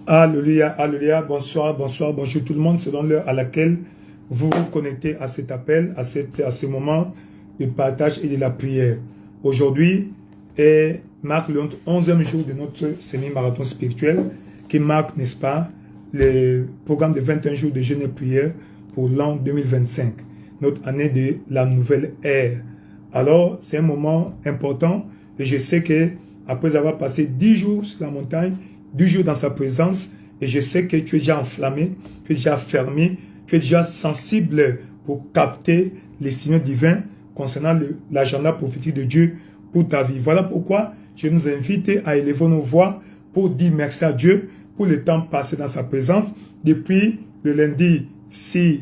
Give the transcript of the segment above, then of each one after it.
Alléluia, alléluia, bonsoir, bonsoir, bonjour tout le monde, selon l'heure à laquelle vous vous connectez à cet appel, à ce moment de partage et de la prière. Aujourd'hui marque le 11e jour de notre semi-marathon spirituel qui marque, n'est-ce pas, le programme de 21 jours de jeûne et prière pour l'an 2025, notre année de la nouvelle ère. Alors, c'est un moment important et je sais que après avoir passé 10 jours sur la montagne, 10 jours dans sa présence, et je sais que tu es déjà enflammé, tu es déjà fermé, tu es déjà sensible pour capter les signaux divins concernant l'agenda prophétique de Dieu pour ta vie. Voilà pourquoi je nous invite à élever nos voix pour dire merci à Dieu pour le temps passé dans sa présence depuis le lundi 6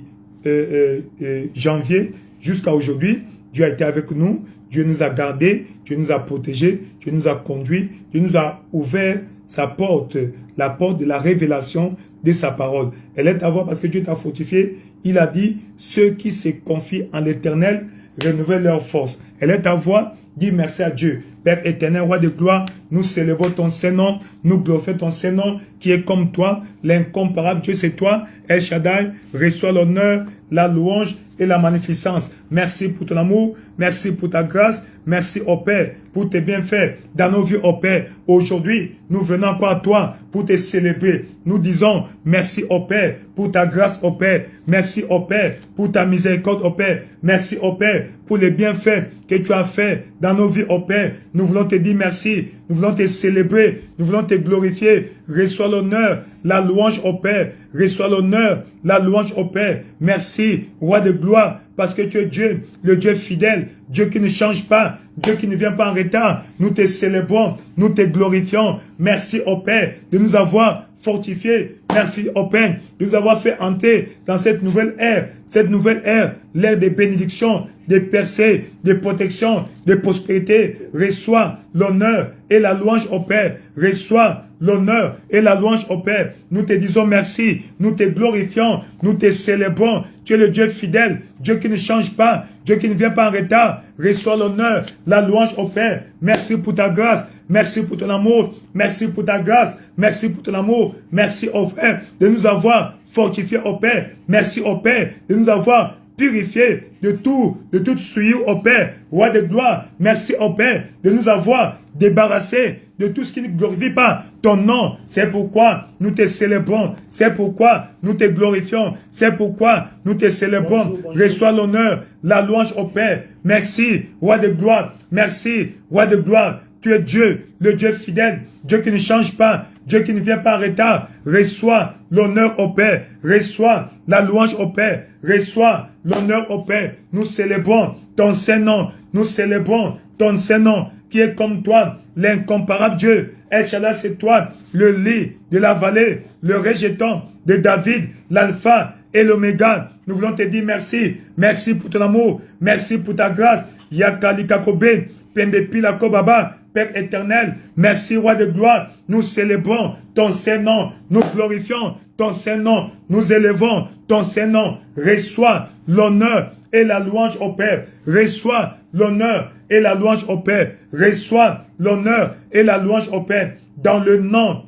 janvier jusqu'à aujourd'hui. Dieu a été avec nous, Dieu nous a gardés, Dieu nous a protégés, Dieu nous a conduits, Dieu nous a ouvert sa porte, la porte de la révélation de sa parole. Elle est à voir parce que Dieu t'a fortifié. Il a dit, ceux qui se confient en l'Éternel renouvellent leur force. Elle est à voir, dis merci à Dieu. Père éternel, roi de gloire, nous célébrons ton Saint-Nom, nous glorifions ton Saint-Nom qui est comme toi, l'incomparable Dieu c'est toi. El Shaddai, reçois l'honneur, la louange et la magnificence. Merci pour ton amour, merci pour ta grâce, merci au Père pour tes bienfaits dans nos vies au Père. Aujourd'hui, nous venons encore à toi pour te célébrer. Nous disons merci au Père pour ta grâce au Père. Merci au Père pour ta miséricorde au Père. Merci au Père pour les bienfaits que tu as fait dans nos vies au Père. Nous voulons te dire merci, nous voulons te célébrer, nous voulons te glorifier. Reçois l'honneur, la louange au Père. Reçois l'honneur, la louange au Père. Merci, roi de gloire, parce que tu es Dieu, le Dieu fidèle, Dieu qui ne change pas, Dieu qui ne vient pas en retard. Nous te célébrons, nous te glorifions. Merci au Père de nous avoir fortifiés. Merci au Père de nous avoir fait entrer dans cette nouvelle ère, l'ère des bénédictions, des percées, des protections, des prospérités. Reçois l'honneur et la louange au Père. Reçois l'honneur et la louange au Père. Nous te disons merci, nous te glorifions, nous te célébrons. Tu es le Dieu fidèle, Dieu qui ne change pas, Dieu qui ne vient pas en retard. Reçois l'honneur, la louange au Père. Merci pour ta grâce, merci pour ton amour, merci pour ta grâce, merci pour ton amour. Merci au Père de nous avoir fortifiés au Père. Merci au Père de nous avoir purifiés de toute souillure au Père. Roi de gloire, merci au Père de nous avoir débarrassés de tout ce qui ne glorifie pas ton nom. C'est pourquoi nous te célébrons. C'est pourquoi nous te glorifions. C'est pourquoi nous te célébrons. Reçois l'honneur, la louange au Père. Merci, roi de gloire. Merci, roi de gloire. Tu es Dieu, le Dieu fidèle, Dieu qui ne change pas, Dieu qui ne vient pas en retard. Reçois l'honneur au Père. Reçois la louange au Père. Reçois l'honneur au Père. Nous célébrons ton Saint-Nom. Nous célébrons ton Saint-Nom qui est comme toi, l'incomparable Dieu. El Shaddai, c'est toi, le lit de la vallée, le rejeton de David, l'alpha et l'oméga. Nous voulons te dire merci. Merci pour ton amour. Merci pour ta grâce. Yakalikakobe, Pembepila Kobaba, Père éternel, merci roi de gloire. Nous célébrons ton Saint-Nom. Nous glorifions ton Saint-Nom. Nous élevons ton Saint-Nom. Reçois l'honneur et la louange au Père. Reçois l'honneur et la louange au Père. Reçois l'honneur et la louange au Père. Dans le nom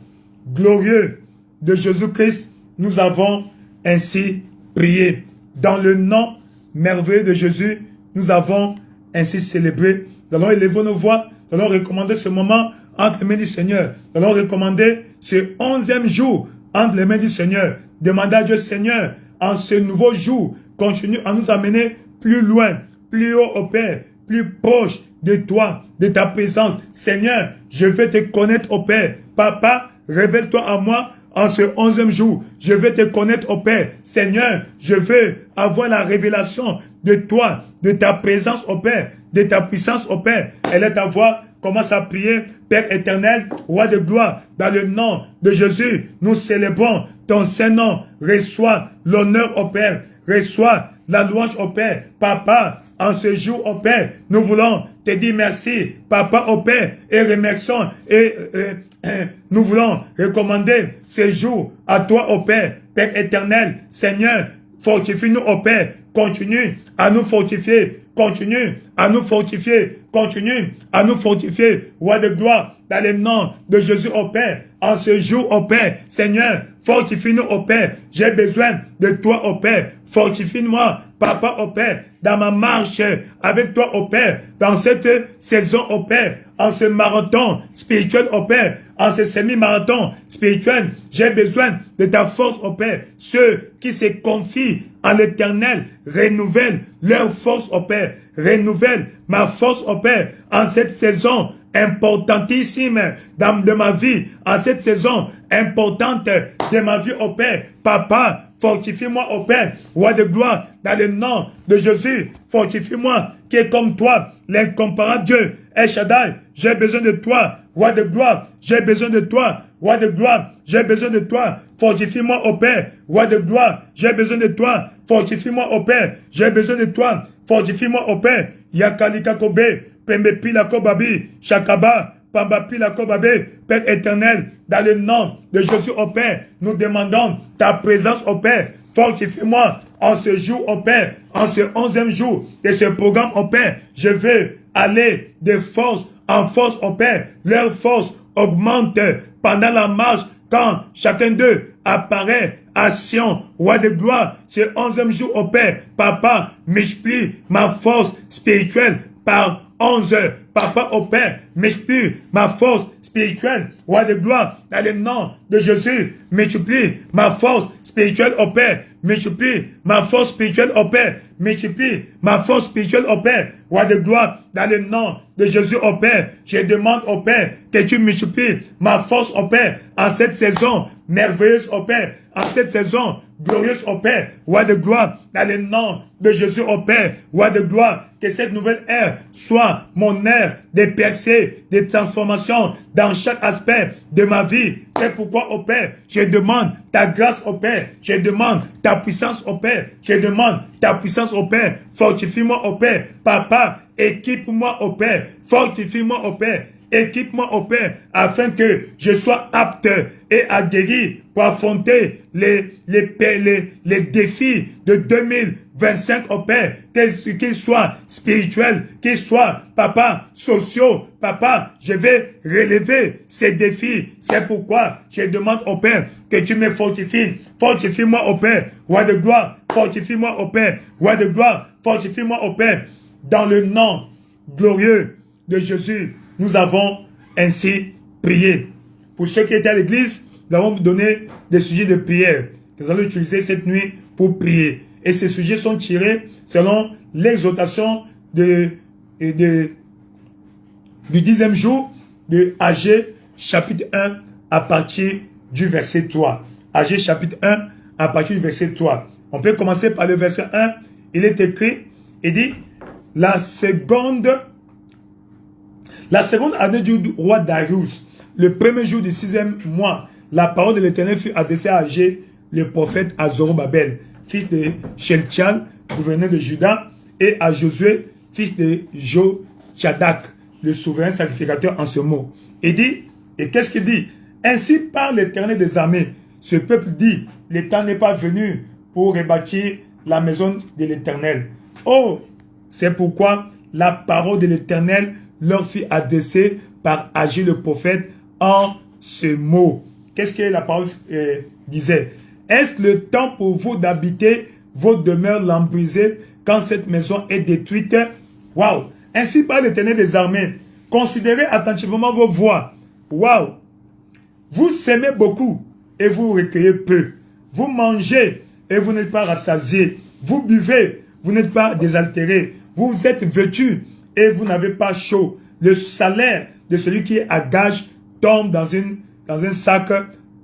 glorieux de Jésus-Christ, nous avons ainsi prié. Dans le nom merveilleux de Jésus, nous avons ainsi célébré. Nous allons élever nos voix. Nous allons recommander ce moment entre les mains du Seigneur. Nous allons recommander ce 11e jour entre les mains du Seigneur. Demandez à Dieu, Seigneur, en ce nouveau jour, continue à nous amener plus loin, plus haut au Père, plus proche de toi, de ta présence. Seigneur, je veux te connaître au Père. Papa, révèle-toi à moi en ce 11e jour. Je veux te connaître au Père. Seigneur, je veux avoir la révélation de toi, de ta présence au Père, de ta puissance au Père. Elle est à voir. Commence à prier. Père éternel, roi de gloire, dans le nom de Jésus, nous célébrons ton Saint-Nom. Reçois l'honneur au Père. Reçois la louange au Père. Papa, en ce jour au Père, nous voulons te dire merci. Papa au Père, et remercions. Nous voulons recommander ce jour à toi au Père. Père éternel, Seigneur, fortifie-nous au Père. Continue à nous fortifier. Continue à nous fortifier. Continue à nous fortifier. Roi de gloire, dans le nom de Jésus au Père. en ce jour, ô Père. Seigneur, fortifie-nous, ô Père. J'ai besoin de toi, ô Père. Fortifie-moi, Papa, ô Père, dans ma marche avec toi, ô Père, dans cette saison, ô Père, en ce marathon spirituel, ô Père, en ce semi-marathon spirituel. J'ai besoin de ta force, ô Père. Ceux qui se confient en l'Éternel renouvellent leur force, ô Père. Renouvelle ma force, ô Père, en cette saison importantissime de ma vie, en cette saison importante de ma vie, ô Père. Papa, fortifie-moi, ô Père, roi de gloire, dans le nom de Jésus. Fortifie-moi, qui est comme toi, l'incomparable Dieu. El Shaddai, j'ai besoin de toi, roi de gloire. J'ai besoin de toi, roi de gloire. J'ai besoin de toi. Fortifie-moi, ô Père, roi de gloire. J'ai besoin de toi. Fortifie-moi, ô Père. J'ai besoin de toi. Fortifie-moi, ô Père. Yakalika Kobe, Pembepila Kobabi, Shakaba, Pambapila Kobabe, Père éternel, dans le nom de Jésus, ô Père, nous demandons ta présence, ô Père. Fortifie-moi en ce jour, ô Père, en ce 11e jour de ce programme, ô Père. Je veux aller de force en force, ô Père. Leur force augmente pendant la marche quand chacun d'eux apparaît à Sion, roi de gloire. Ce 11e jour, ô Père, Papa, multiplie ma force spirituelle par 11 heures. Papa, ô Père, multiplie ma force spirituelle, roi de gloire, dans le nom de Jésus. Multiplie ma force spirituelle, ô Père. Multiplie ma force spirituelle, ô Père. Multiplie ma force spirituelle, ô Père, roi de gloire, dans le nom de Jésus, ô Père. Je demande, ô Père, que tu multiplies ma force, ô Père, en cette saison merveilleuse, ô Père, en cette saison glorieuse, ô Père, roi de gloire, dans le nom de Jésus, ô Père, roi de gloire. Que cette nouvelle ère soit mon ère de percées, de transformations dans chaque aspect de ma vie. C'est pourquoi, ô Père, je demande ta grâce, ô Père. Je demande ta puissance, ô Père. Je demande ta puissance, ô Père. Fortifie-moi, ô Père. Papa, équipe-moi, ô Père. Fortifie-moi, ô Père. Équipe-moi, ô Père, afin que je sois apte et aguerri pour affronter les défis de 2025, ô Père, qu'ils soient spirituels, qu'ils soient, Papa, sociaux. Papa, je vais relever ces défis. C'est pourquoi je demande au Père que tu me fortifies. Fortifie-moi, ô Père, roi de gloire. Fortifie-moi, ô Père, roi de gloire. Fortifie-moi, ô Père, dans le nom glorieux de Jésus. Nous avons ainsi prié. Pour ceux qui étaient à l'église, nous avons donné des sujets de prière que nous allons utiliser cette nuit pour prier. Et ces sujets sont tirés selon l'exhortation du 10e jour de Agé chapitre 1 à partir du verset 3. Agé chapitre 1 à partir du verset 3. On peut commencer par le verset 1. Il est écrit, il dit, la seconde année du roi Darius, le premier jour du 6e mois, la parole de l'Éternel fut adressée à Agé, le prophète, à Zorobabel, fils de Sheltial, gouverneur de Juda, et à Josué, fils de Jotchadak, le souverain sacrificateur en ce mot. Il dit, et qu'est-ce qu'il dit? Ainsi parle l'Éternel des armées. Ce peuple dit, le temps n'est pas venu pour rebâtir la maison de l'Éternel. Oh, c'est pourquoi la parole de l'Éternel leur fut adressée par Agé le prophète en ce mot. Qu'est-ce que la parole disait? Est-ce le temps pour vous d'habiter vos demeures lambrisées quand cette maison est détruite? Waouh! Ainsi parle l'Éternel des armées. Considérez attentivement vos voies. Waouh! Vous semez beaucoup et vous recueillez peu. Vous mangez et vous n'êtes pas rassasiés. Vous buvez, vous n'êtes pas désaltérés. Vous êtes vêtus et vous n'avez pas chaud. Le salaire de celui qui est à gage tombe dans un sac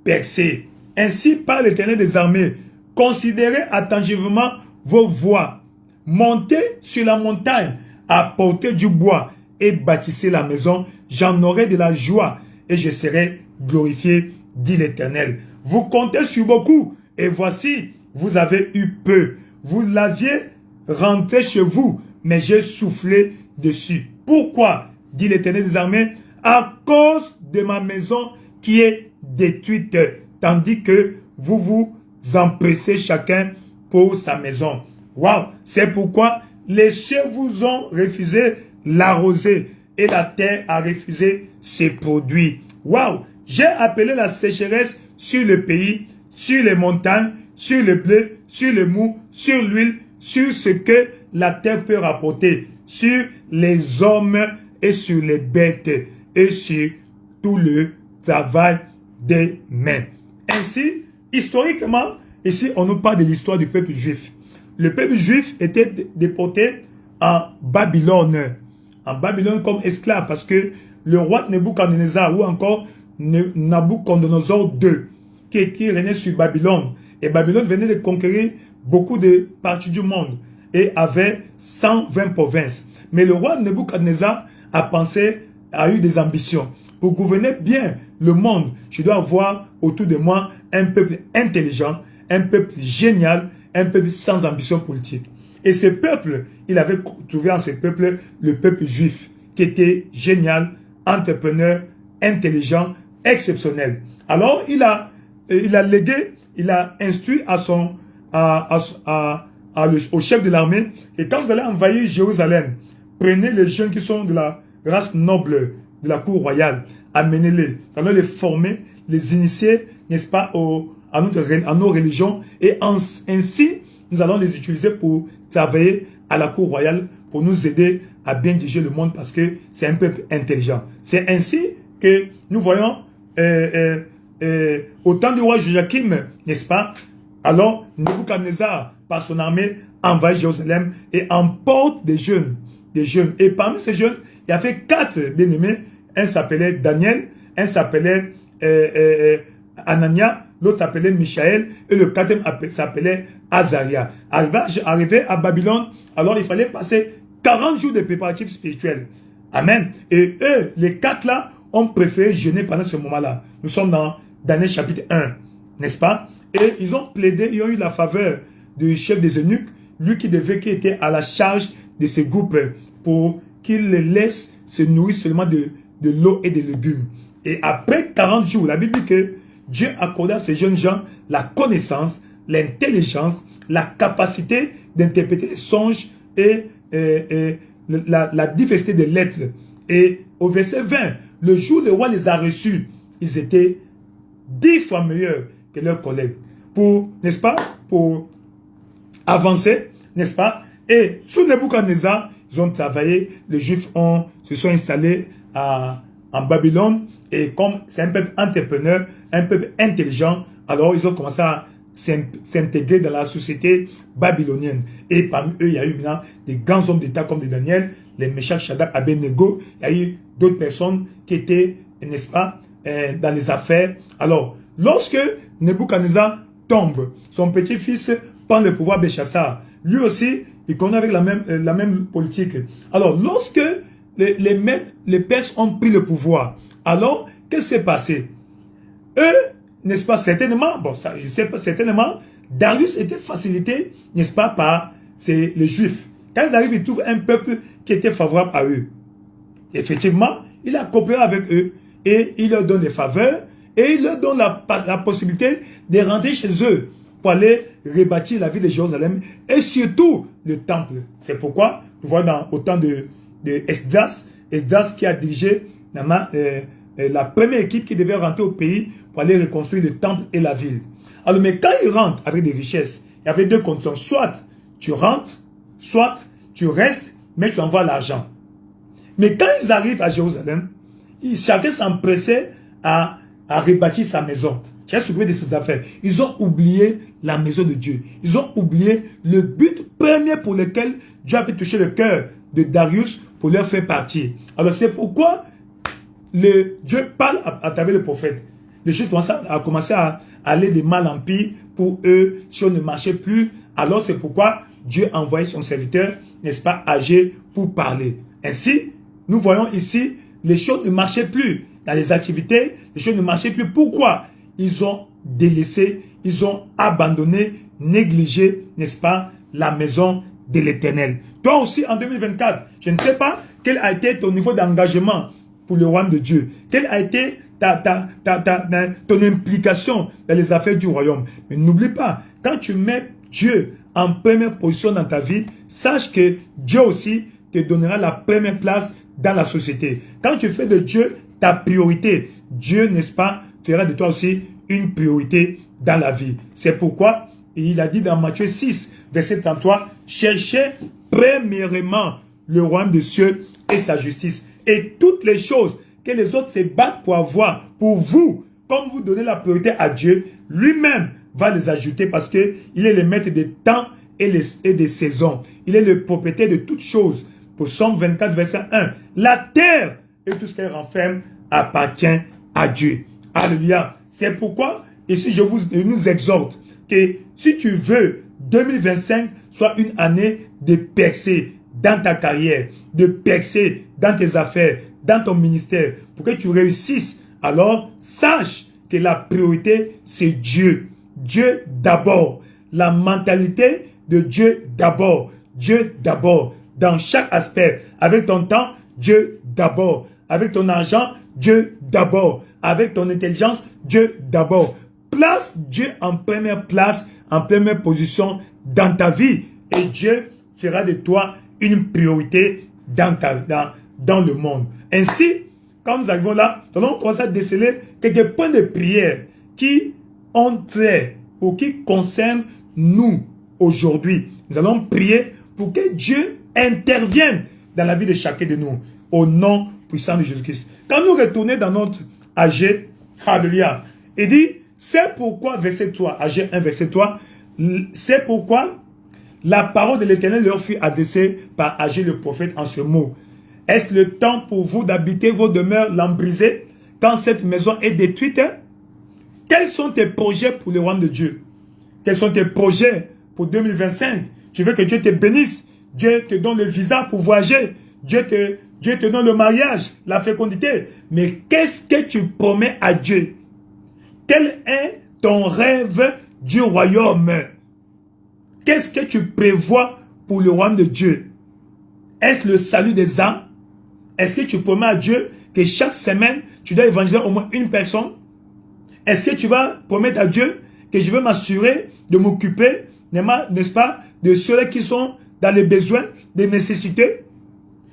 percé. Ainsi parle l'Éternel des armées. Considérez attentivement vos voies. Montez sur la montagne, apportez du bois et bâtissez la maison. J'en aurai de la joie et je serai glorifié, dit l'Éternel. Vous comptez sur beaucoup et voici, vous avez eu peu. Vous l'aviez rentré chez vous, mais j'ai soufflé dessus. Pourquoi, dit l'Éternel des armées? À cause de ma maison qui est détruite, tandis que vous vous empressez chacun pour sa maison. Waouh! C'est pourquoi les cieux vous ont refusé l'arroser et la terre a refusé ses produits. Waouh! J'ai appelé la sécheresse sur le pays, sur les montagnes, sur le blé, sur le mou, sur l'huile, sur ce que la terre peut rapporter, sur les hommes et sur les bêtes et sur tout le travail des mains. Ainsi, historiquement, ici on nous parle de l'histoire du peuple juif. Le peuple juif était déporté en Babylone comme esclave parce que le roi Nebuchadnezzar ou encore Nabucodonosor II qui régnait sur Babylone. Et Babylone venait de conquérir beaucoup de parties du monde et avait 120 provinces. Mais le roi Nebuchadnezzar a eu des ambitions. Pour gouverner bien le monde, je dois avoir autour de moi un peuple intelligent, un peuple génial, un peuple sans ambition politique. Et ce peuple, il avait trouvé en ce peuple le peuple juif, qui était génial, entrepreneur, intelligent, exceptionnel. Alors, il a légué, il a instruit au chef de l'armée, et quand vous allez envahir Jérusalem, prenez les jeunes qui sont de la race noble de la cour royale, amenez-les, allez les former, les initier, n'est-ce pas, à nos religions, et ainsi, nous allons les utiliser pour travailler à la cour royale, pour nous aider à bien diriger le monde, parce que c'est un peuple intelligent. C'est ainsi que nous voyons au temps du roi Joachim, n'est-ce pas? Alors, Nebuchadnezzar, par son armée, envahit Jérusalem et emporte des jeunes. Et parmi ces jeunes, il y avait 4 bien-aimés. Un s'appelait Daniel, un s'appelait Anania, l'autre s'appelait Michaël, et le 4e s'appelait Azaria. Arrivé à Babylone, alors il fallait passer 40 jours de préparatifs spirituels. Amen. Et eux, les 4 là, ont préféré jeûner pendant ce moment-là. Nous sommes dans Daniel chapitre 1, n'est-ce pas? Et ils ont plaidé, ils ont eu la faveur du chef des eunuques, lui qui était à la charge de ce groupe, pour qu'il les laisse se nourrir seulement de l'eau et des légumes. Et après 40 jours, la Bible dit que Dieu accorda à ces jeunes gens la connaissance, l'intelligence, la capacité d'interpréter les songes et la diversité des lettres. Et au verset 20, le jour où le roi les a reçus, ils étaient 10 fois meilleurs que leurs collègues. N'est-ce pas, pour avancer, n'est-ce pas? Et sous Nebuchadnezzar, ils ont travaillé, les Juifs se sont installés en Babylone, et comme c'est un peuple entrepreneur, un peuple intelligent, alors ils ont commencé à s'intégrer dans la société babylonienne. Et parmi eux, il y a eu maintenant des grands hommes d'État comme Daniel, les Meshach, Shadrach, Abednego. Il y a eu d'autres personnes qui étaient, n'est-ce pas, dans les affaires. Alors, lorsque Nebuchadnezzar tombe, son petit-fils prend le pouvoir Béchassar. Lui aussi, il connaît avec la même politique. Alors, lorsque les Perses ont pris le pouvoir, alors, qu'est-ce qui s'est passé? Eux, n'est-ce pas, certainement, bon, ça, je sais pas, certainement, Darius était facilité, n'est-ce pas, par les Juifs. Quand ils arrivent, ils trouvent un peuple qui était favorable à eux. Effectivement, il a coopéré avec eux, et il leur donne des faveurs, et il leur donne la possibilité de rentrer chez eux pour aller rebâtir la ville de Jérusalem, et surtout le temple. C'est pourquoi, nous voyons au temps de Esdras qui a dirigé la première équipe qui devait rentrer au pays pour aller reconstruire le temple et la ville. Alors, mais quand ils rentrent avec des richesses, il y avait 2 conditions. Soit tu rentres, soit tu restes, mais tu envoies l'argent. Mais quand ils arrivent à Jérusalem, chacun s'empressait à rebâtir sa maison. Chacun s'occupait de ses affaires. Ils ont oublié la maison de Dieu. Ils ont oublié le but premier pour lequel Dieu avait touché le cœur de Darius pour leur faire partir. Alors c'est pourquoi Dieu parle à travers le prophète. Les choses commencé à aller de mal en pire pour eux, si on ne marchait plus. Alors c'est pourquoi Dieu a envoyé son serviteur, n'est-ce pas, âgé, pour parler. Ainsi, nous voyons ici, les choses ne marchaient plus. Dans les activités, les choses ne marchaient plus. Pourquoi? Ils ont délaissé, ils ont abandonné, négligé, n'est-ce pas, la maison de l'Éternel. Toi aussi, en 2024, je ne sais pas quel a été ton niveau d'engagement pour le royaume de Dieu. Quelle a été ton implication dans les affaires du royaume. Mais n'oublie pas, quand tu mets Dieu en première position dans ta vie, sache que Dieu aussi te donnera la première place dans la société. Quand tu fais de Dieu ta priorité. Dieu, n'est-ce pas, fera de toi aussi une priorité dans la vie. C'est pourquoi il a dit dans Matthieu 6, verset 33, cherchez premièrement le royaume des cieux et sa justice. Et toutes les choses que les autres se battent pour avoir, pour vous, comme vous donnez la priorité à Dieu, lui-même va les ajouter parce qu'il est le maître des temps et des saisons. Il est le propriétaire de toutes choses. Pour Psaume 24, verset 1, la terre et tout ce qu'elle renferme appartient à Dieu. Alléluia. C'est pourquoi, ici, je nous exhorte que si tu veux 2025 soit une année de percée dans ta carrière, de percée dans tes affaires, dans ton ministère, pour que tu réussisses, alors sache que la priorité, c'est Dieu. Dieu d'abord. La mentalité de Dieu d'abord. Dieu d'abord. Dans chaque aspect. Avec ton temps, Dieu d'abord. Avec ton argent, Dieu d'abord. Avec ton intelligence, Dieu d'abord. Place Dieu en première place, en première position dans ta vie. Et Dieu fera de toi une priorité dans le monde. Ainsi, quand nous arrivons là, nous allons commencer à déceler quelques points de prière qui ont trait ou qui concernent nous aujourd'hui. Nous allons prier pour que Dieu intervienne dans la vie de chacun de nous, au nom puissant de Jésus-Christ. Quand nous retournons dans notre AG, alléluia, il dit, c'est pourquoi, verset 3, AG 1, verset 3, c'est pourquoi la parole de l'Éternel leur fut adressée par AG le prophète en ce mot. Est-ce le temps pour vous d'habiter vos demeures lambrisées quand cette maison est détruite? Quels sont tes projets pour le royaume de Dieu? Quels sont tes projets pour 2025? Tu veux que Dieu te bénisse. Dieu te donne le visa pour voyager. Dieu te donne le mariage, la fécondité. Mais qu'est-ce que tu promets à Dieu? Quel est ton rêve du royaume? Qu'est-ce que tu prévois pour le royaume de Dieu? Est-ce le salut des âmes? Est-ce que tu promets à Dieu que chaque semaine, tu dois évangéliser au moins une personne? Est-ce que tu vas promettre à Dieu que je vais m'assurer de m'occuper, n'est-ce pas, de ceux qui sont dans les besoins, des nécessités?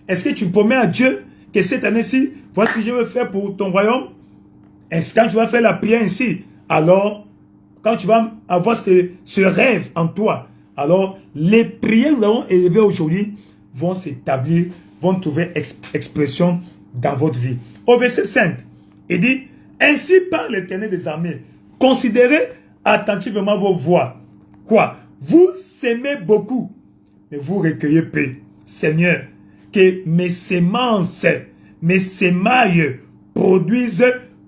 Est-ce que tu promets à Dieu que cette année-ci, voici ce que je veux faire pour ton royaume? Est-ce que quand tu vas faire la prière ainsi, alors, quand tu vas avoir ce rêve en toi, alors les prières que nous avons élevées aujourd'hui vont s'établir, vont trouver expression dans votre vie. Au verset 5, il dit, ainsi par l'Éternel des armées, considérez attentivement vos voies. Quoi? Vous s'aimez beaucoup, mais vous recueillez peu. Seigneur, que mes semences, mes sémailles produisent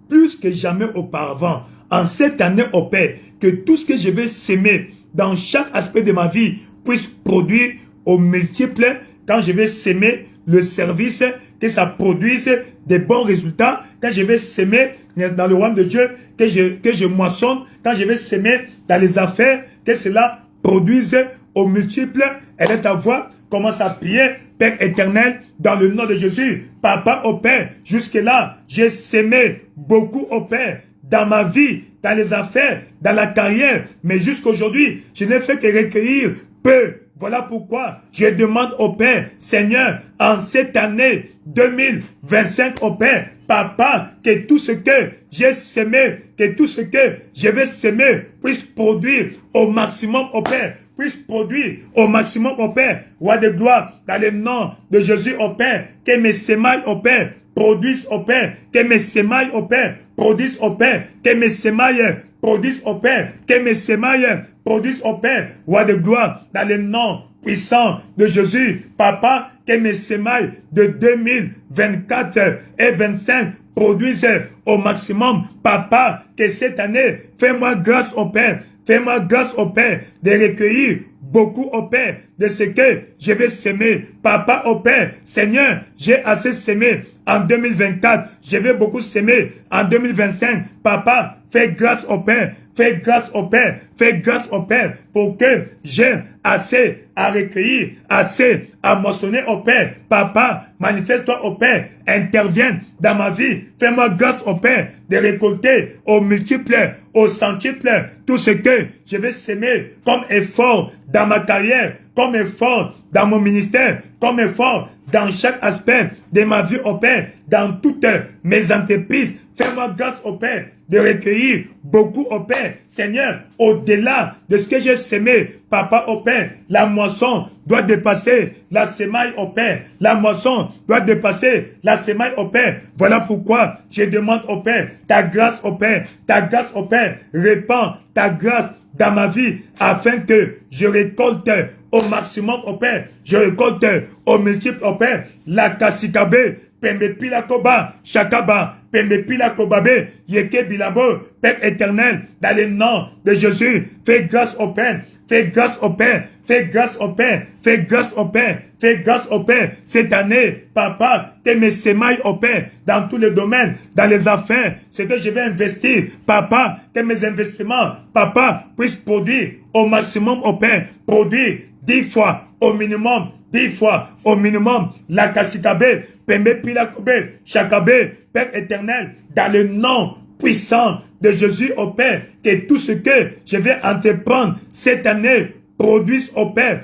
plus que jamais auparavant. En cette année, au Père, que tout ce que je vais s'aimer dans chaque aspect de ma vie puisse produire au multiple. Quand je vais s'aimer le service, que ça produise des bons résultats. Quand je vais s'aimer dans le royaume de Dieu, que je moissonne. Quand je vais s'aimer dans les affaires, que cela produise au multiple. Elle est ta voix. Commence à prier, Père éternel, dans le nom de Jésus. Papa au Père, jusque-là, j'ai s'aimé beaucoup au Père, dans ma vie, dans les affaires, dans la carrière. Mais jusqu'aujourd'hui, je n'ai fait que recueillir peu. Voilà pourquoi je demande au Père, Seigneur, en cette année 2025 au Père, Papa, que tout ce que j'ai sémé, que tout ce que je vais s'aimer puisse produire au maximum au Père, puisse produire au maximum au Père. Roi de gloire, dans le nom de Jésus au Père, que mes sémailles au Père produisent au Père, que mes sémailles au Père produisent au Père, que mes sémailles produisent au Père, que mes sémailles produisent au Père. Roi de gloire, dans le nom puissant de Jésus, Papa, que mes sémailles de 2024 et 25 produisent au maximum. Papa, que cette année, fais-moi grâce au Père, fais-moi grâce au Père de recueillir beaucoup au Père de ce que je vais s'aimer. Papa au Père, Seigneur, j'ai assez s'aimer en 2024, je vais beaucoup s'aimer en 2025. Papa, fais grâce au Père, fais grâce au Père, fais grâce au Père pour que j'ai assez à recueillir, assez à moissonner au Père. Papa, manifeste-toi au Père, interviens dans ma vie, fais-moi grâce au Père de récolter au multiple, au centuple, tout ce que je vais s'aimer comme effort dans ma carrière. comme effort dans mon ministère, comme effort dans chaque aspect de ma vie, au Père, dans toutes mes entreprises. Fais-moi grâce, au Père, de recueillir beaucoup, au Père. Seigneur, au-delà de ce que j'ai semé, Papa, au Père, la moisson doit dépasser la semaille, au Père. La moisson doit dépasser la semaille, au Père. Voilà pourquoi je demande, au Père, ta grâce, au Père, ta grâce, au Père. Répands ta grâce dans ma vie afin que je récolte au maximum, au Père. Je récolte au multiple, au Père. La kasikabe, pembe pila koba, shakaba, pembe pila kobabe, yeke bilabo, Père éternel, dans le nom de Jésus, fais grâce au Père. Fais grâce au Père, fais grâce au Père, fais grâce au Père, fais grâce au Père. Cette année, Papa, que mes semailles au Père, dans tous les domaines, dans les affaires, ce que je vais investir, Papa, que mes investissements, Papa, puissent produire au maximum au Père, produire 10 fois au minimum, 10 fois au minimum, la kasikabe, pembe pilakobe, chakabe, Père éternel, dans le nom puissant de Jésus au Père, que tout ce que je vais entreprendre cette année produise au Père,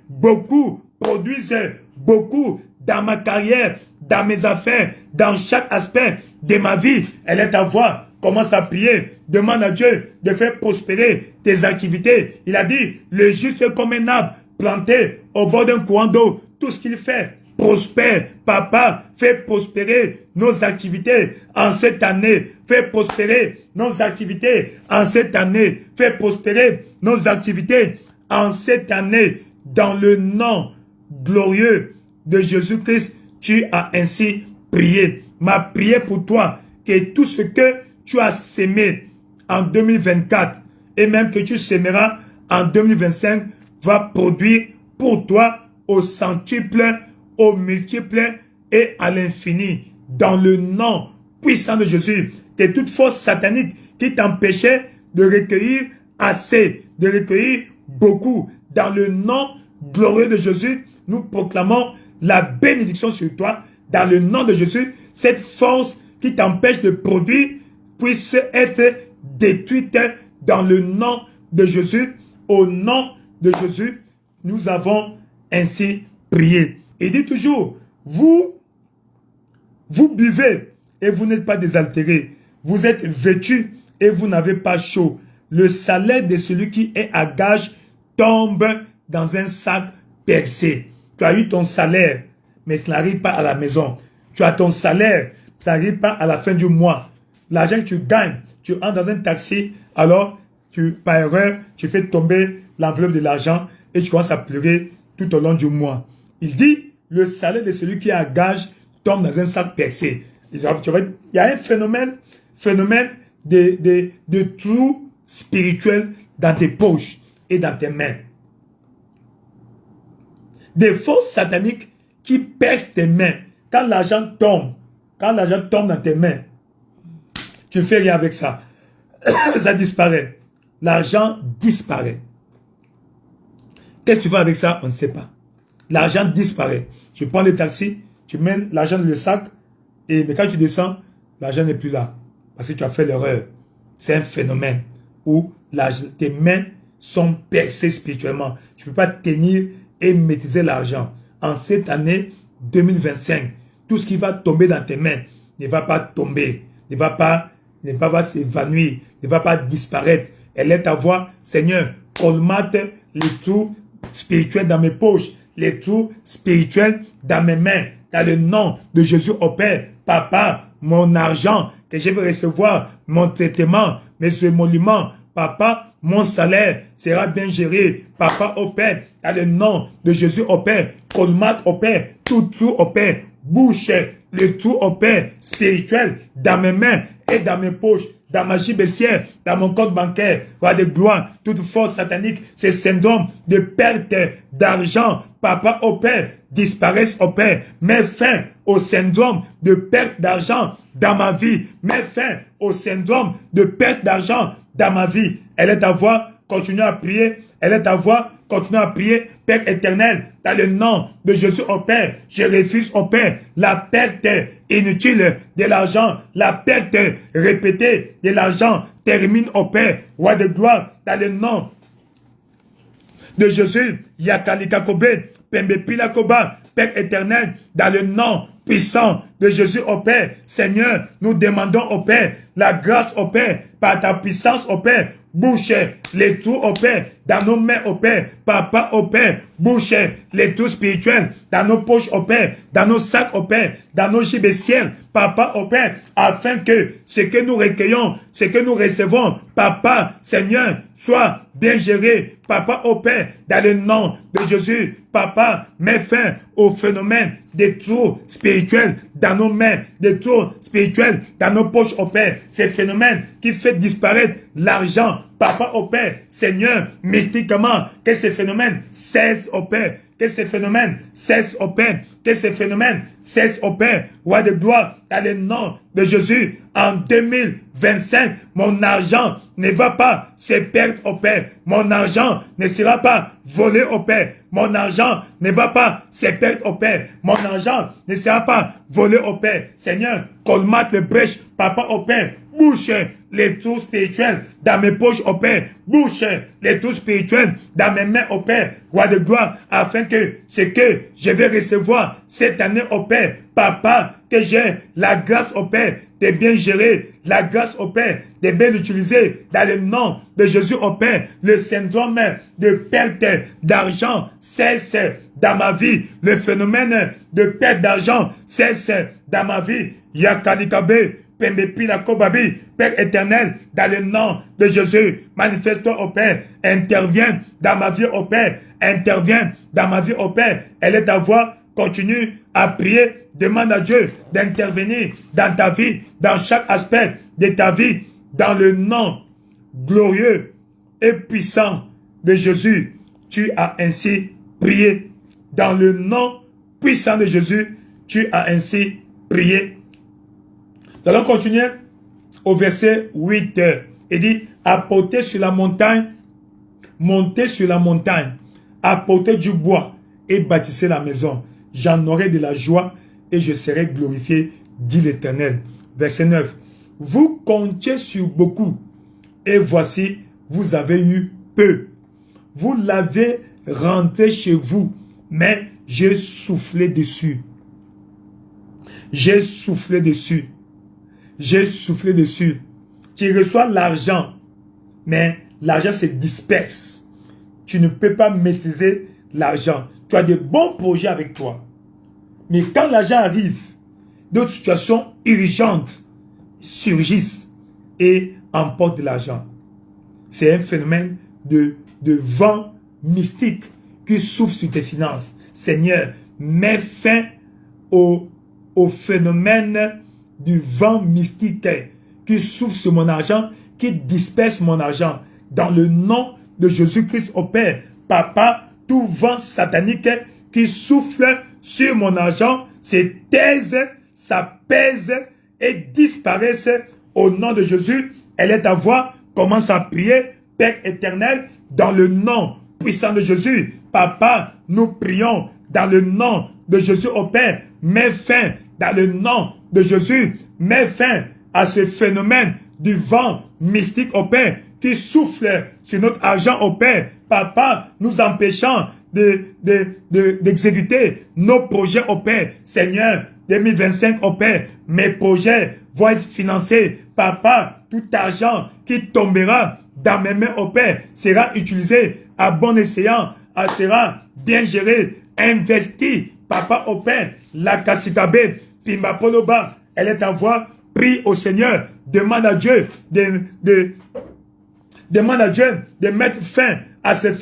beaucoup, produise beaucoup dans ma carrière, dans mes affaires, dans chaque aspect de ma vie. Elle est ta voix. Commence à prier. Demande à Dieu de faire prospérer tes activités. Il a dit, le juste comme un arbre planté au bord d'un courant d'eau, tout ce qu'il fait prospère. Papa, fais prospérer nos activités en cette année. Fais prospérer nos activités en cette année. Fais prospérer nos activités en cette année. Dans le nom glorieux de Jésus-Christ, tu as ainsi prié. Ma prière pour toi, que tout ce que tu as sémé en 2024 et même que tu sèmeras en 2025 va produire pour toi au centuple, au multiple et à l'infini. Dans le nom puissant de Jésus, que toute force satanique qui t'empêchait de recueillir assez, de recueillir beaucoup, dans le nom glorieux de Jésus, nous proclamons la bénédiction sur toi. Dans le nom de Jésus, cette force qui t'empêche de produire puisse être détruite dans le nom de Jésus. Au nom de Jésus, nous avons ainsi prié. Il dit toujours, vous buvez et vous n'êtes pas désaltérés. Vous êtes vêtus et vous n'avez pas chaud. Le salaire de celui qui est à gage tombe dans un sac percé. Tu as eu ton salaire, mais ça n'arrive pas à la maison. Tu as ton salaire, ça n'arrive pas à la fin du mois. L'argent que tu gagnes, tu entres dans un taxi, alors par erreur, tu fais tomber l'enveloppe de l'argent et tu commences à pleurer tout au long du mois. Il dit, le salaire de celui qui est à gage tombe dans un sac percé. Il y a un phénomène de trou spirituel dans tes poches et dans tes mains. Des forces sataniques qui percent tes mains. Quand l'argent tombe dans tes mains, tu ne fais rien avec ça. Ça disparaît. L'argent disparaît. Qu'est-ce que tu fais avec ça? On ne sait pas. L'argent disparaît. Tu prends le taxi, tu mets l'argent dans le sac, mais quand tu descends, l'argent n'est plus là. Parce que tu as fait l'erreur. C'est un phénomène où tes mains sont percées spirituellement. Tu ne peux pas tenir et maîtriser l'argent. En cette année 2025, tout ce qui va tomber dans tes mains ne va pas tomber, ne va pas s'évanouir, ne va pas disparaître. Elle est ta voix, Seigneur, colmate les trous spirituels dans mes poches, les trous spirituels dans mes mains, dans le nom de Jésus au Père. Papa, mon argent que je vais recevoir, mon traitement, mes émoluments, Papa, mon salaire sera bien géré. Papa au Père, dans le nom de Jésus au Père, colmate au Père, tout trou au Père, bouche le trou au Père spirituel dans mes mains et dans mes poches, dans ma gibecière, dans mon compte bancaire, roi de gloire, toute force satanique, ce syndrome de perte d'argent, Papa au Père, disparaissent au Père. Mets fin au syndrome de perte d'argent dans ma vie. Mets fin au syndrome de perte d'argent dans ma vie. Elle est ta voix, continue à prier. Elle est ta voix, continue à prier. Père éternel, dans le nom de Jésus au Père, je refuse au Père la perte inutile de l'argent, la perte répétée de l'argent. Termine au Père, roi de gloire, dans le nom de Jésus, Yakalika Kobe, Pembe Pila Koba, Père éternel, dans le nom puissant de Jésus, au Père, Seigneur, nous demandons au Père, la grâce au Père, par ta puissance au Père, bouche les trous au Père, dans nos mains au Père, Papa au Père, bouche les trous spirituels, dans nos poches au Père, dans nos sacs au Père, dans nos gibes ciels, Papa au Père, afin que ce que nous recueillons, ce que nous recevons, Papa, Seigneur, soit bien géré, Papa au Père, dans le nom de Jésus, Papa, mets fin au phénomène des trous spirituels dans nos mains, des trous spirituels dans nos poches au Père, ces phénomènes qui fait disparaître l'argent, Papa au Père, Seigneur, mystiquement, que ces phénomènes cessent au Père, que ces phénomènes cessent au Père, que ces phénomènes cessent au Père, roi de gloire, dans le nom de Jésus, en 2025, mon argent ne va pas se perdre au Père, mon argent ne sera pas volé au Père, mon argent ne va pas se perdre au Père, mon argent ne sera pas volé au Père, Seigneur, colmate le brèche, Papa au Père, bouche les trous spirituels dans mes poches au Père, bouche les trous spirituels dans mes mains au Père, roi de gloire, afin que ce que je vais recevoir cette année au Père, Papa, que j'ai la grâce au Père de bien gérer, la grâce au Père de bien l'utiliser dans le nom de Jésus au Père. Le syndrome de perte d'argent cesse dans ma vie, le phénomène de perte d'argent cesse dans ma vie. Yakalikabe, Pembepi la Kobabi, Père éternel, dans le nom de Jésus, manifeste-toi au Père, interviens dans ma vie au Père, interviens dans ma vie au Père. Elle est ta voix, continue à prier, demande à Dieu d'intervenir dans ta vie, dans chaque aspect de ta vie, dans le nom glorieux et puissant de Jésus. Tu as ainsi prié. Dans le nom puissant de Jésus, tu as ainsi prié. Nous allons continuer au verset 8. Il dit, apportez sur la montagne, montez sur la montagne, apportez du bois et bâtissez la maison. J'en aurai de la joie et je serai glorifié, dit l'Éternel. Verset 9. Vous comptiez sur beaucoup et voici, vous avez eu peu. Vous l'avez rentré chez vous, mais j'ai soufflé dessus. J'ai soufflé dessus. J'ai soufflé dessus. Tu reçois l'argent, mais l'argent se disperse. Tu ne peux pas maîtriser l'argent. Tu as de bons projets avec toi. Mais quand l'argent arrive, d'autres situations urgentes surgissent et emportent de l'argent. C'est un phénomène de vent mystique qui souffle sur tes finances. Seigneur, mets fin au phénomène du vent mystique qui souffle sur mon argent, qui disperse mon argent. Dans le nom de Jésus-Christ au Père, Papa, tout vent satanique qui souffle sur mon argent se taise, ça pèse et disparaisse au nom de Jésus. Elle est ta voix, commence à prier, Père éternel, dans le nom puissant de Jésus. Papa, nous prions dans le nom de Jésus au Père. Mets fin dans le nom de Jésus. Mets fin à ce phénomène du vent mystique au Père qui souffle sur notre argent au Père. Papa, nous empêchons d'exécuter nos projets au Père. Seigneur, 2025 au Père, mes projets vont être financés. Papa, tout argent qui tombera dans mes mains au Père sera utilisé à bon escient, sera bien géré, investi. Papa au Père, la Kassitabe, Pimba Poloba, elle est en voie. Prie au Seigneur, demande à Dieu demande à Dieu de mettre fin à ce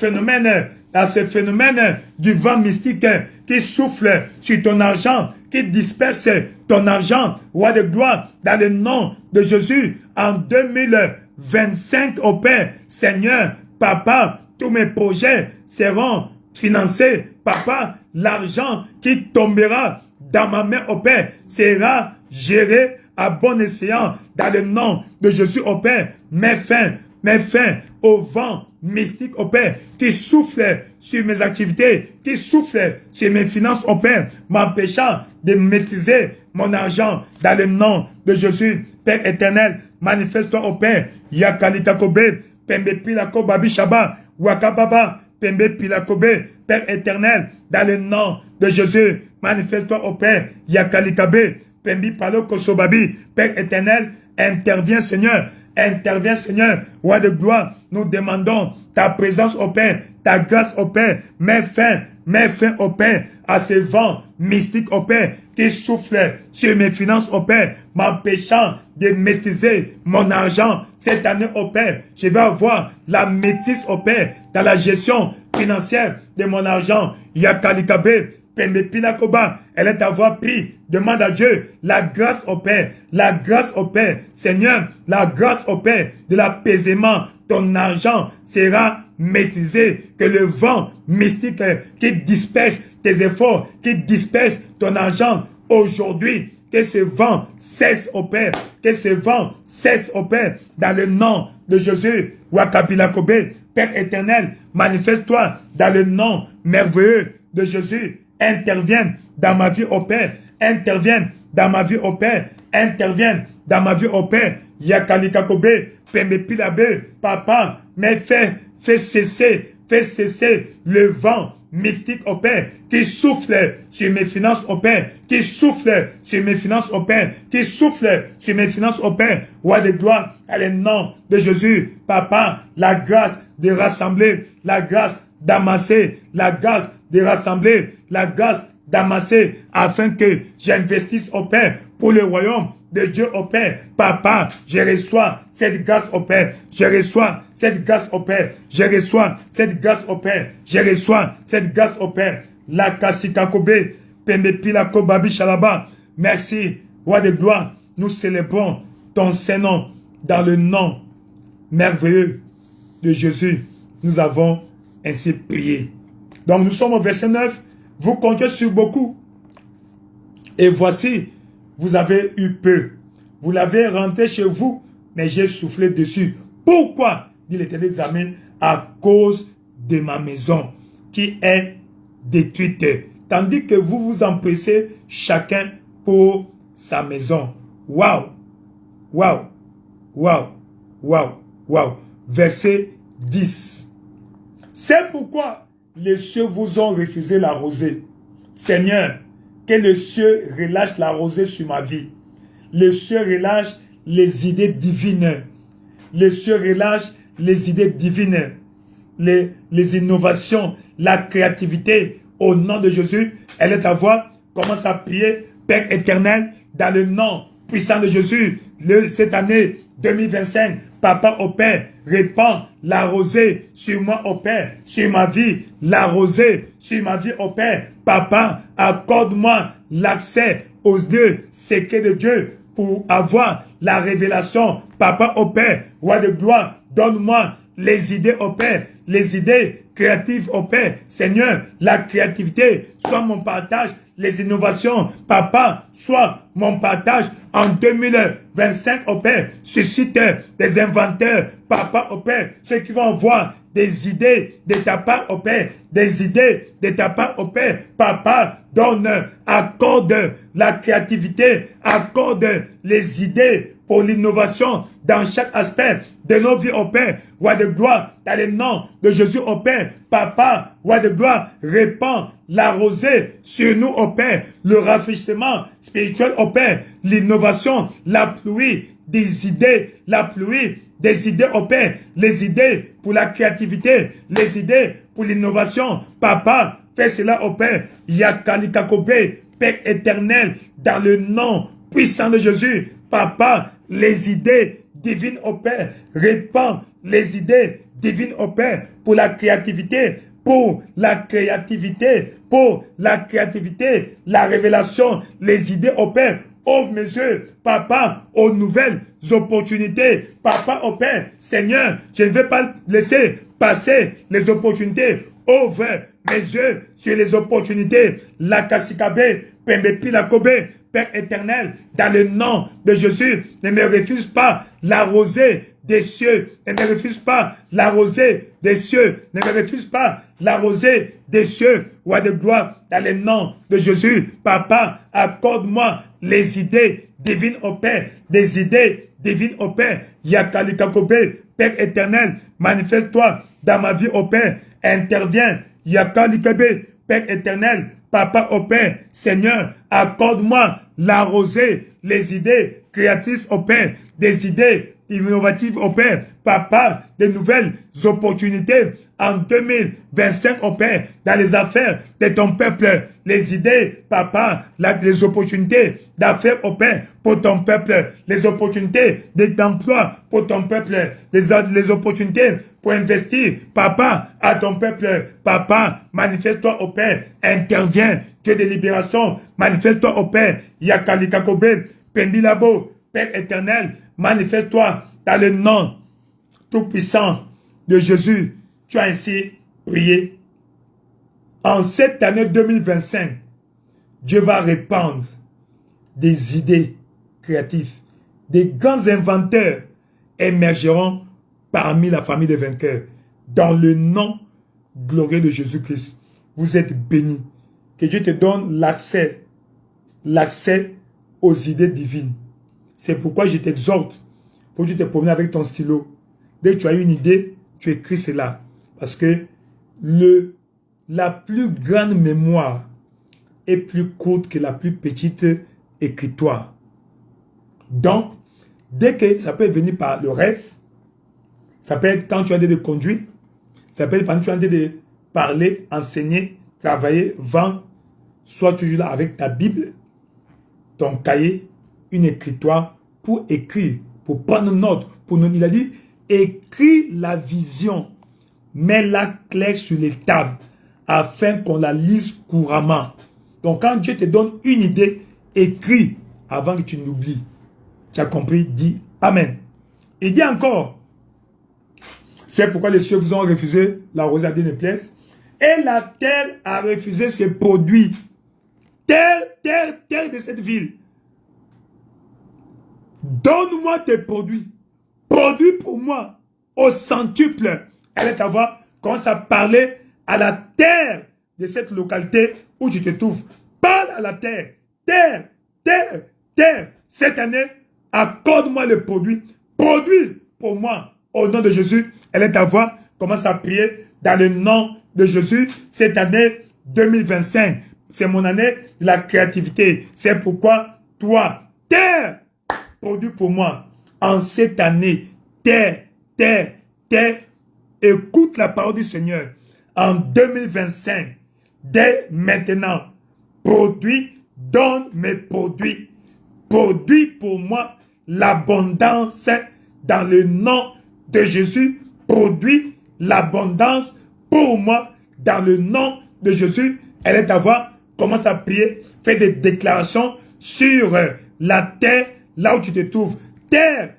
phénomène du vent mystique qui souffle sur ton argent, qui disperse ton argent, roi de gloire, dans le nom de Jésus, en 2025 au Père. Seigneur, Papa, tous mes projets seront financés. Papa, l'argent qui tombera dans ma main au Père sera géré à bon escient dans le nom de Jésus au Père. Mets fin au vent mystique au Père qui souffle sur mes activités, qui souffle sur mes finances au Père, m'empêchant de maîtriser mon argent dans le nom de Jésus. Père éternel, manifeste-toi au Père. Yakalita Kobe, Pembepi la Kobabi Shaba, Wakababa, Pembe Pilakobe, Père éternel, dans le nom de Jésus, manifeste-toi au Père, Yakalikabe, Pembi Palo Kosobabi, Père éternel, interviens Seigneur, roi de gloire, nous demandons ta présence au Père, ta grâce au Père, mets fin au Père, à ces vents mystiques au Père, qui soufflent sur mes finances au Père, m'empêchant de maîtriser mon argent cette année au Père. Je vais avoir la maîtrise au Père, dans la gestion financière de mon argent. Yakalikabe, Pembe Pilakoba, elle est avoir pris. Demande à Dieu la grâce au Père, la grâce au Père. Seigneur, la grâce au Père de l'apaisement. Ton argent sera maîtrisé. Que le vent mystique qui disperse tes efforts, qui disperse ton argent aujourd'hui, que ce vent cesse au Père, que ce vent cesse au Père, dans le nom de Jésus. Wakabilakobe, Père éternel, manifeste-toi dans le nom merveilleux de Jésus. Intervienne dans ma vie au Père, intervienne dans ma vie au Père, intervienne dans ma vie au Père. Yakalikakobe, Pembe Pilabe, Papa, mais fais cesser le vent mystique au Père, qui souffle sur mes finances au Père, qui souffle sur mes finances au Père, qui souffle sur mes finances au Père. Roi de gloire, à le nom de Jésus, Papa, la grâce de rassembler, la grâce d'amasser, la grâce de rassembler, la grâce d'amasser, afin que j'investisse au Père pour le royaume de Dieu au Père. Papa, je reçois cette grâce au Père. Je reçois cette grâce au Père. Je reçois cette grâce au Père. Je reçois cette grâce au Père. La Kasikakobe, Pembe Pilakobabi Shalaba. Merci, roi de gloire. Nous célébrons ton Saint-Nom dans le nom merveilleux de Jésus. Nous avons ainsi prié. Donc nous sommes au verset 9. Vous comptez sur beaucoup. Et voici, vous avez eu peu. Vous l'avez rentré chez vous, mais j'ai soufflé dessus. Pourquoi? Dit l'Éternel des armées, à cause de ma maison qui est détruite. Tandis que vous vous empressez chacun pour sa maison. Waouh! Waouh! Waouh! Waouh! Waouh! Verset 10. C'est pourquoi les cieux vous ont refusé la rosée. Seigneur, que le cieux relâche la rosée sur ma vie. Le cieux relâche les idées divines. Le cieux relâche les idées divines. Les innovations, la créativité. Au nom de Jésus, elle est à voir. Commence à prier, Père éternel, dans le nom puissant de Jésus. Cette année 2025, Papa au Père, répand la rosée sur moi au Père, sur ma vie, la rosée sur ma vie au Père. Papa, accorde-moi l'accès aux dieux secrets de Dieu pour avoir la révélation. Papa au Père, roi de gloire, donne-moi les idées au Père, les idées créatives au Père. Seigneur, la créativité soit mon partage, les innovations, Papa, soit mon partage en 2025 au Père. Suscite des inventeurs, Papa au Père, ceux qui vont voir des idées de ta part au Père, des idées de ta part au Père. Papa, donne, accorde la créativité, accorde les idées pour l'innovation dans chaque aspect de nos vies au Père. Roi de gloire, dans le nom de Jésus au Père. Papa, roi de gloire, répand la rosée sur nous au Père, le rafraîchissement spirituel au Père, l'innovation, la pluie des idées, la pluie des idées au Père, les idées pour la créativité, les idées pour l'innovation. Papa, fais cela au Père. Yakalikakobe, Père éternel, dans le nom puissant de Jésus. Papa, les idées divines au Père, répand les idées divines au Père pour la créativité, la révélation, les idées au Père. Oh mes yeux, Papa, aux nouvelles opportunités. Papa, au Père, Seigneur, je ne vais pas laisser passer les opportunités. Ouvre mes yeux sur les opportunités. La Kasikabe, Pembe Pilakobe, Père éternel, dans le nom de Jésus, ne me refuse pas la rosée des cieux. Ne me refuse pas la rosée des cieux. Ne me refuse pas la rosée des cieux. Roi de gloire, dans le nom de Jésus. Papa, accorde-moi les idées divines au Père. Des idées divines au Père. Yakalikakobe, Père éternel, manifeste-toi dans ma vie au Père. interviens. Yakalikebe, Père éternel, Papa au Père, Seigneur, accorde-moi la rosée, les idées créatrices au Père, des idées innovatives au Père, Papa, des nouvelles opportunités en 2025 au Père, dans les affaires de ton peuple, les idées, Papa, les opportunités d'affaires au Père pour ton peuple, les opportunités d'emploi pour ton peuple, les opportunités pour investir, Papa, à ton peuple, Papa, manifeste-toi au Père, interviens, Dieu de libération, manifeste-toi au Père, Yakalikakobe, Pendilabo, Père éternel, manifeste-toi dans le nom tout-puissant de Jésus. Tu as ainsi prié. En cette année 2025, Dieu va répandre des idées créatives. Des grands inventeurs émergeront parmi la famille des vainqueurs. Dans le nom glorieux de Jésus-Christ, vous êtes bénis. Que Dieu te donne l'accès aux idées divines. C'est pourquoi je t'exhorte, pour que tu te promènes avec ton stylo. Dès que tu as une idée, tu écris cela. Parce que la plus grande mémoire est plus courte que la plus petite écritoire. Donc, dès que ça peut venir par le rêve, ça peut être quand tu es en train de conduire, ça peut être quand tu es en train de parler, enseigner, travailler, vendre, sois toujours là avec ta Bible, ton cahier, une écritoire pour écrire, pour prendre note. Il a dit, écris la vision, mets-la claire sur les tables, afin qu'on la lise couramment. Donc quand Dieu te donne une idée, écris avant que tu l'oublies. Tu as compris? Dis Amen. Il dit encore, c'est pourquoi les cieux vous ont refusé la rosée à Dieu plaise, et la terre a refusé ses produits. Terre de cette ville. Donne-moi tes produits. Produis pour moi au centuple. Elle est à voir, commence à parler à la terre de cette localité où tu te trouves. Parle à la terre. Terre. Cette année, accorde-moi le produit. Produis pour moi au nom de Jésus. Elle est à voir, commence à prier dans le nom de Jésus. Cette année 2025, c'est mon année de la créativité. C'est pourquoi toi, terre, produit pour moi. En cette année, terre, écoute la parole du Seigneur. En 2025, dès maintenant, donne mes produits. Produis pour moi l'abondance dans le nom de Jésus. Produis l'abondance pour moi dans le nom de Jésus. Elle est à voir, commence à prier, fais des déclarations sur la terre, là où tu te trouves. Terre,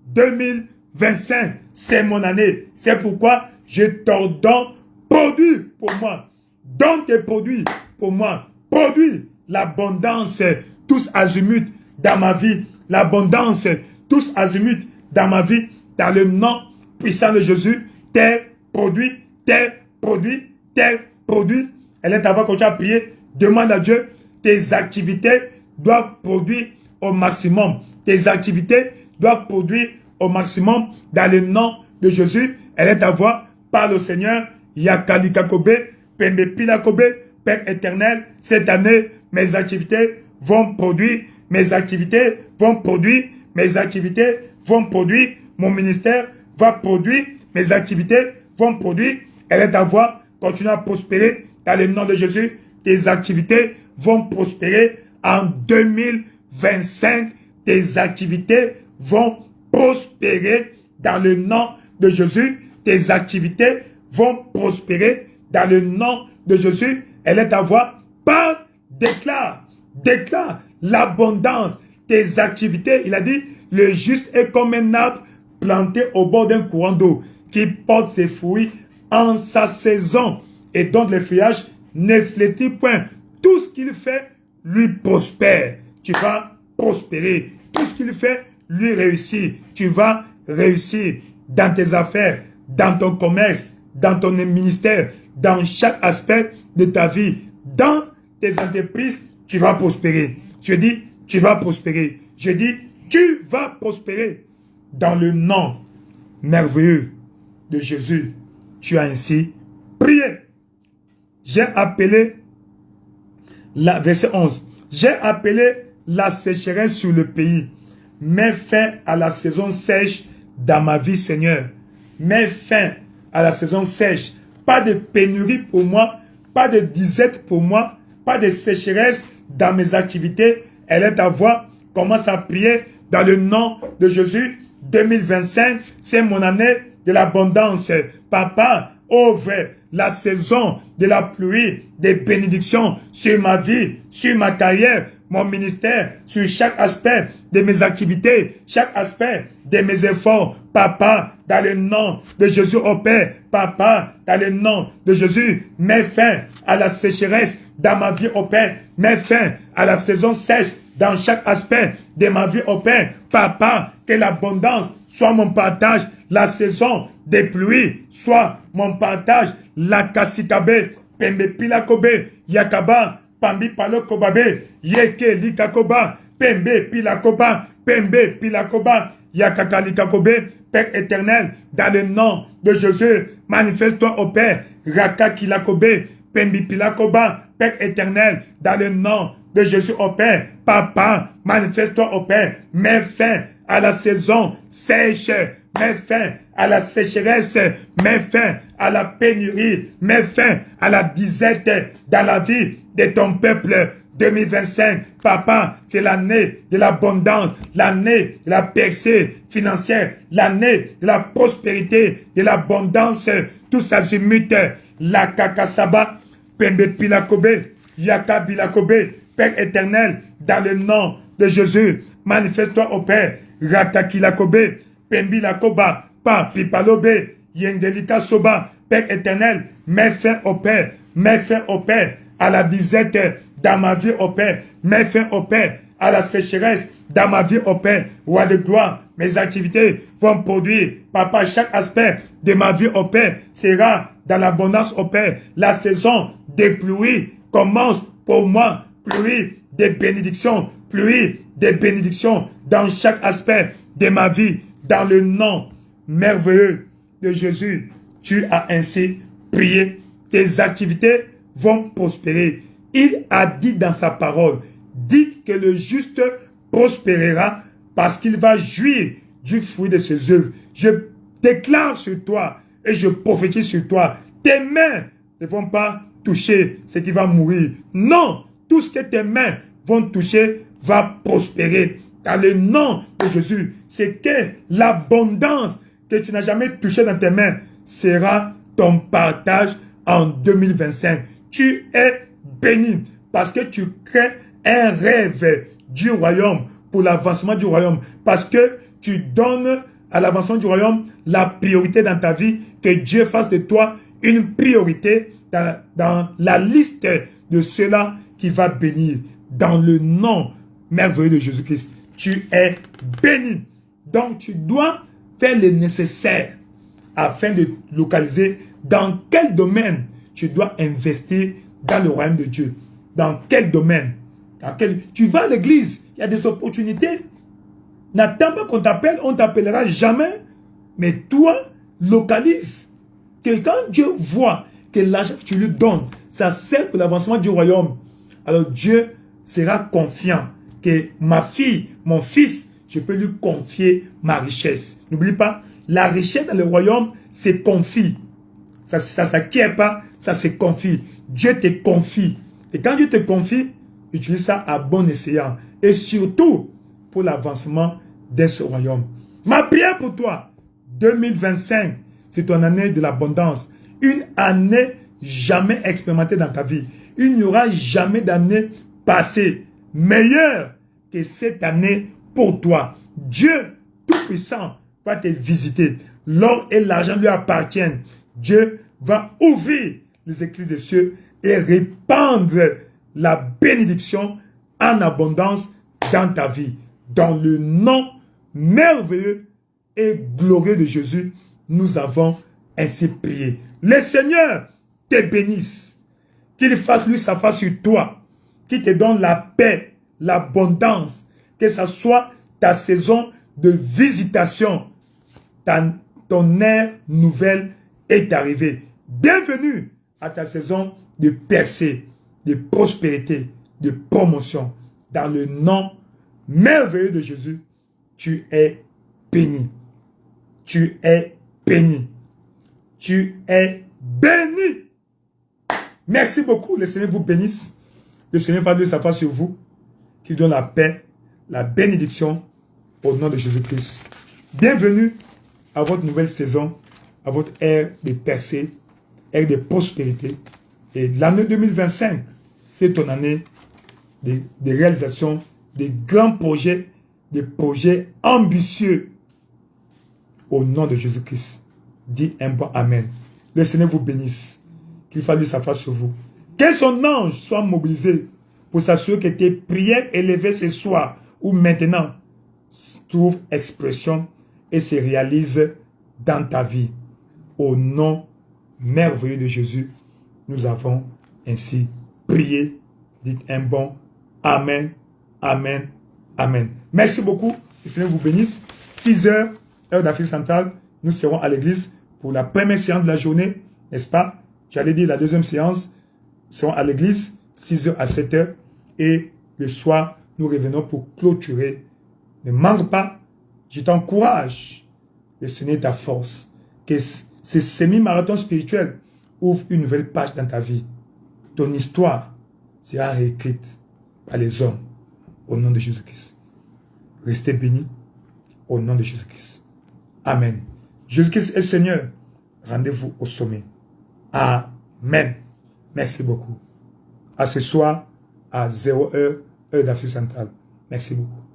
2025, c'est mon année. C'est pourquoi je t'ordonne, produis pour moi. Donne tes produits pour moi. Produis l'abondance, tous azimuts dans ma vie. L'abondance, tous azimuts dans ma vie. Dans le nom puissant de Jésus. Terre, produit. Elle est avant que tu as prié. Demande à Dieu, tes activités doivent produire au maximum. Tes activités doivent produire au maximum dans le nom de Jésus. Elle est à voir, parle au Seigneur. Yakalikakobe, Pembepilakobe, Père éternel, cette année, mes activités vont produire, mon ministère va produire, mes activités vont produire. Elle est à voir, continue à prospérer dans le nom de Jésus. Tes activités vont prospérer en 2025. Tes activités vont prospérer dans le nom de Jésus. Tes activités vont prospérer dans le nom de Jésus. Elle est à voir, parle, déclare l'abondance. Tes activités, il a dit, le juste est comme un arbre planté au bord d'un courant d'eau qui porte ses fruits en sa saison et dont le feuillage ne flétrit point. Tout ce qu'il fait lui prospère. Tu vas prospérer. Tout ce qu'il fait lui réussit. Tu vas réussir dans tes affaires, dans ton commerce, dans ton ministère, dans chaque aspect de ta vie, dans tes entreprises, tu vas prospérer. Je dis, tu vas prospérer. Je dis, tu vas prospérer dans le nom merveilleux de Jésus. tu as ainsi prié. J'ai appelé, verset 11, j'ai appelé la sécheresse sur le pays. Mets fin à la saison sèche dans ma vie, Seigneur. Mets fin à la saison sèche. Pas de pénurie pour moi, pas de disette pour moi, pas de sécheresse dans mes activités. Elle est ta voix. Commence à prier dans le nom de Jésus. 2025, c'est mon année de l'abondance. Papa, ouvre la saison de la pluie, des bénédictions sur ma vie, sur ma carrière, mon ministère, sur chaque aspect de mes activités, chaque aspect de mes efforts. Papa, dans le nom de Jésus au Père, Papa, dans le nom de Jésus, mets fin à la sécheresse dans ma vie au Père, mets fin à la saison sèche dans chaque aspect de ma vie au Père. Papa, que l'abondance soit mon partage, la saison des pluies soit mon partage, la kasikabe, pembe pilakobe, yakaba, pambi palo kobabe, yeke likakoba, pembe pilakoba, pembe pilakoba, yakakalikakobe. Père éternel, dans le nom de Jésus, manifeste-toi au Père, raka kilakobe, pembi pilakoba. Père éternel, dans le nom de Jésus au Père, Papa, manifeste-toi au Père, mets fin à la saison sèche, mets fin à la sécheresse, mets fin à la pénurie, mets fin à la disette dans la vie de ton peuple. 2025, Papa, c'est l'année de l'abondance, l'année de la percée financière, l'année de la prospérité, de l'abondance, tous azimuts, la kakasaba, pembe pilakobe, yaka bilakobe. Père éternel, dans le nom de Jésus, manifeste-toi au Père, rakakilakobe, pembi lakoba, pa pipalobe, yendelika soba. Père éternel, mets fin au Père, mets fin au Père à la disette dans ma vie au Père, mets fin au Père à la sécheresse dans ma vie au Père. Roi de gloire, mes activités vont produire, Papa, chaque aspect de ma vie au Père sera dans l'abondance au Père. La saison des pluies commence pour moi, pluie des bénédictions, pluie des bénédictions dans chaque aspect de ma vie, dans le nom merveilleux de Jésus. Tu as ainsi prié, tes activités vont prospérer. Il a dit dans sa parole, dites que le juste prospérera parce qu'il va jouir du fruit de ses œuvres. Je déclare sur toi et je prophétise sur toi, tes mains ne vont pas toucher ce qui va mourir. Non, tout ce que tes mains vont toucher va prospérer. Dans le nom de Jésus, c'est que l'abondance que tu n'as jamais touchée dans tes mains sera ton partage en 2025. Tu es béni parce que tu crées un rêve du royaume pour l'avancement du royaume. Parce que tu donnes à l'avancement du royaume la priorité dans ta vie, que Dieu fasse de toi une priorité dans la liste de ceux-là qui va bénir. Dans le nom merveilleux de Jésus-Christ, tu es béni. Donc tu dois faire le nécessaire afin de localiser dans quel domaine tu dois investir dans le royaume de Dieu. Dans quel domaine? Tu vas à l'église, il y a des opportunités. N'attends pas qu'on t'appelle, on ne t'appellera jamais. Mais toi, localise. Que quand Dieu voit que l'argent que tu lui donnes, ça sert pour l'avancement du royaume, alors Dieu sera confiant que ma fille, mon fils, je peux lui confier ma richesse. N'oublie pas, la richesse dans le royaume, c'est confie. Ça ne s'acquiert pas, ça se confie. Dieu te confie. Et quand Dieu te confie, utilise ça à bon escient. Et surtout, pour l'avancement de ce royaume. Ma prière pour toi, 2025, c'est ton année de l'abondance. Une année jamais expérimentée dans ta vie. Il n'y aura jamais d'année passée meilleure que cette année pour toi. Dieu Tout-Puissant va te visiter. L'or et l'argent lui appartiennent. Dieu va ouvrir les éclats des cieux et répandre la bénédiction en abondance dans ta vie. Dans le nom merveilleux et glorieux de Jésus, nous avons ainsi prié. Le Seigneur te bénisse, qu'il fasse lui sa face sur toi, qu'il te donne la paix, l'abondance, que ce soit ta saison de visitation, ton ère nouvelle est arrivé. Bienvenue à ta saison de percée, de prospérité, de promotion. Dans le nom merveilleux de Jésus, tu es béni. Tu es béni. Tu es béni. Merci beaucoup. Le Seigneur vous bénisse. Le Seigneur va de sa face sur vous, qui donne la paix, la bénédiction au nom de Jésus-Christ. Bienvenue à votre nouvelle saison, à votre ère de percée, ère de prospérité. Et l'année 2025, c'est ton année de réalisation, des grands projets, des projets ambitieux au nom de Jésus-Christ. Dis un bon Amen. Le Seigneur vous bénisse. Qu'il fasse de sa face sur vous. Que son ange soit mobilisé pour s'assurer que tes prières élevées ce soir ou maintenant trouvent expression et se réalisent dans ta vie. Au nom merveilleux de Jésus, nous avons ainsi prié. Dites un bon Amen, Amen, Amen. Merci beaucoup. Que le Seigneur vous bénisse. 6 heures, heure d'Afrique centrale, nous serons à l'église pour la première séance de la journée, n'est-ce pas? J'allais dire la deuxième séance, nous serons à l'église, 6 heures à 7 heures, et le soir, nous revenons pour clôturer. Ne manque pas, je t'encourage, le Seigneur est ta force, que ce semi-marathon spirituel ouvre une nouvelle page dans ta vie. Ton histoire sera réécrite par les hommes au nom de Jésus-Christ. Restez bénis au nom de Jésus-Christ. Amen. Jésus-Christ est Seigneur. Rendez-vous au sommet. Amen. Merci beaucoup. À ce soir, à 0 heure, heure d'Afrique centrale. Merci beaucoup.